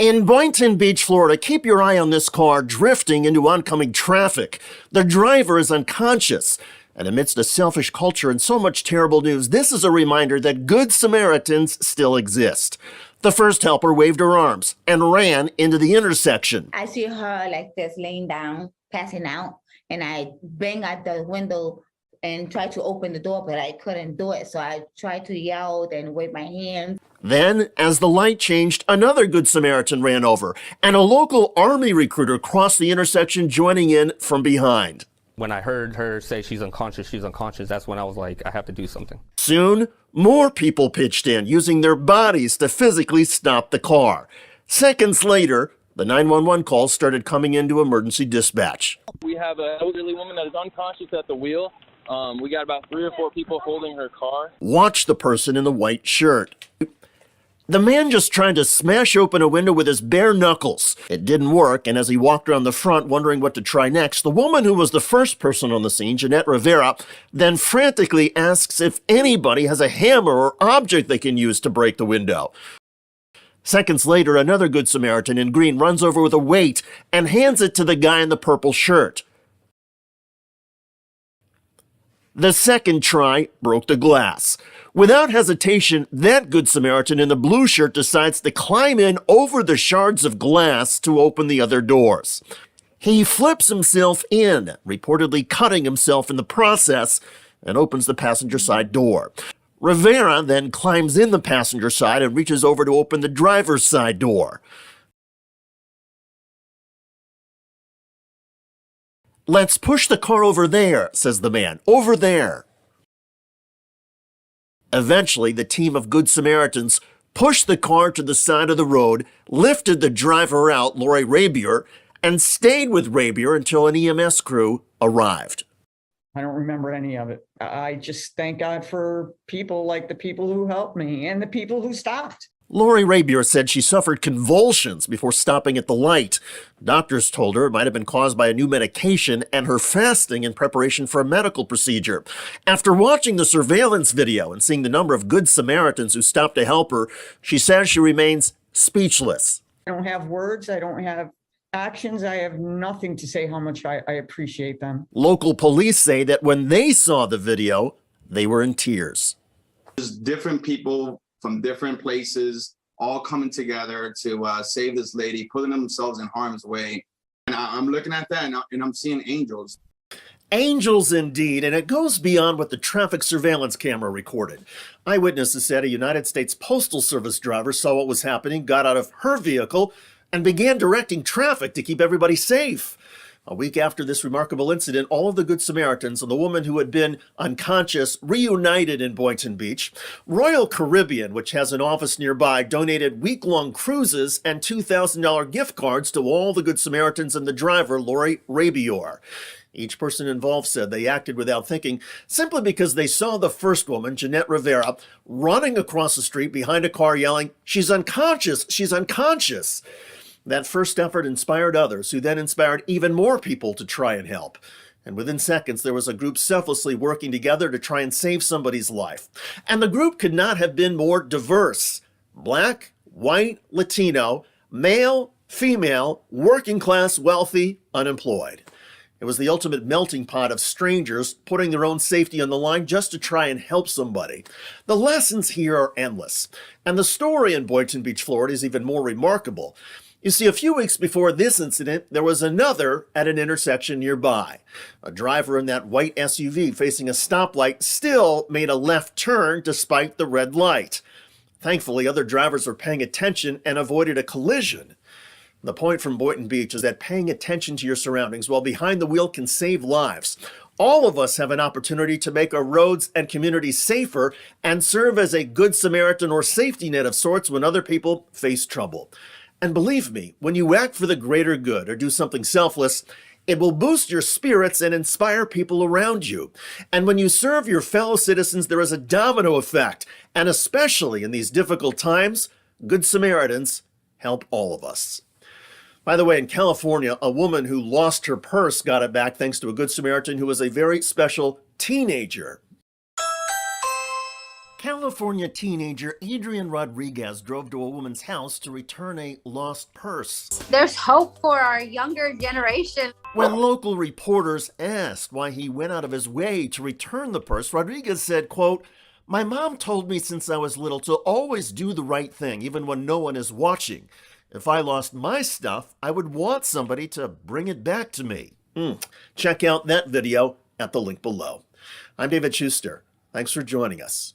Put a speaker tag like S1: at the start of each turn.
S1: In Boynton Beach, Florida, keep your eye on this car drifting into oncoming traffic. The driver is unconscious. And amidst a selfish culture and so much terrible news, this is a reminder that Good Samaritans still exist. The first helper waved her arms and ran into the intersection.
S2: I see her like this laying down, passing out, and I bang at the window and tried to open the door, but I couldn't do it. So I tried to yell and wave my hands.
S1: Then, as the light changed, another Good Samaritan ran over, and a local Army recruiter crossed the intersection, joining in from behind.
S3: When I heard her say she's unconscious, that's when I was like, I have to do something.
S1: Soon, more people pitched in, using their bodies to physically stop the car. Seconds later, the 911 calls started coming into emergency dispatch.
S4: We have an elderly woman that is unconscious at the wheel. We got about 3 or 4 people holding her car.
S1: Watch the person in the white shirt. The man just tried to smash open a window with his bare knuckles. It didn't work, and as he walked around the front wondering what to try next, the woman who was the first person on the scene, Jeanette Rivera, then frantically asks if anybody has a hammer or object they can use to break the window. Seconds later, another Good Samaritan in green runs over with a weight and hands it to the guy in the purple shirt. The second try broke the glass. Without hesitation, that Good Samaritan in the blue shirt decides to climb in over the shards of glass to open the other doors. He flips himself in, reportedly cutting himself in the process, and opens the passenger side door. Rivera then climbs in the passenger side and reaches over to open the driver's side door. "Let's push the car over there," says the man. "Over there." Eventually, the team of Good Samaritans pushed the car to the side of the road, lifted the driver out, Lori Rabier, and stayed with Rabier until an EMS crew arrived.
S5: I don't remember any of it. I just thank God for people like the people who helped me and the people who stopped.
S1: Lori Rabier said she suffered convulsions before stopping at the light. Doctors told her it might have been caused by a new medication and her fasting in preparation for a medical procedure. After watching the surveillance video and seeing the number of Good Samaritans who stopped to help her, she says she remains speechless.
S5: I don't have words. I don't have actions. I have nothing to say how much I appreciate them.
S1: Local police say that when they saw the video, they were in tears.
S6: There's different people from different places, all coming together to save this lady, putting themselves in harm's way. And I'm looking at that and I'm seeing angels.
S1: Angels indeed, and it goes beyond what the traffic surveillance camera recorded. Eyewitnesses said a United States Postal Service driver saw what was happening, got out of her vehicle, and began directing traffic to keep everybody safe. A week after this remarkable incident, all of the Good Samaritans and the woman who had been unconscious reunited in Boynton Beach. Royal Caribbean, which has an office nearby, donated week-long cruises and $2,000 gift cards to all the Good Samaritans and the driver, Lori Rabier. Each person involved said they acted without thinking, simply because they saw the first woman, Jeanette Rivera, running across the street behind a car yelling, "She's unconscious! She's unconscious!" That first effort inspired others, who then inspired even more people to try and help. And within seconds, there was a group selflessly working together to try and save somebody's life. And the group could not have been more diverse. Black, white, Latino, male, female, working class, wealthy, unemployed. It was the ultimate melting pot of strangers putting their own safety on the line just to try and help somebody. The lessons here are endless. And the story in Boynton Beach, Florida is even more remarkable. You see, a few weeks before this incident, there was another at an intersection nearby. A driver in that white SUV facing a stoplight still made a left turn despite the red light. Thankfully, other drivers were paying attention and avoided a collision. The point from Boynton Beach is that paying attention to your surroundings while behind the wheel can save lives. All of us have an opportunity to make our roads and communities safer and serve as a Good Samaritan or safety net of sorts when other people face trouble. And believe me, when you act for the greater good or do something selfless, it will boost your spirits and inspire people around you. And when you serve your fellow citizens, there is a domino effect. And especially in these difficult times, Good Samaritans help all of us. By the way, in California, a woman who lost her purse got it back thanks to a Good Samaritan who was a very special teenager. California teenager Adrian Rodriguez drove to a woman's house to return a lost purse.
S7: There's hope for our younger generation.
S1: When local reporters asked why he went out of his way to return the purse, Rodriguez said, quote, "My mom told me since I was little to always do the right thing, even when no one is watching. If I lost my stuff, I would want somebody to bring it back to me." Check out that video at the link below. I'm David Shuster. Thanks for joining us.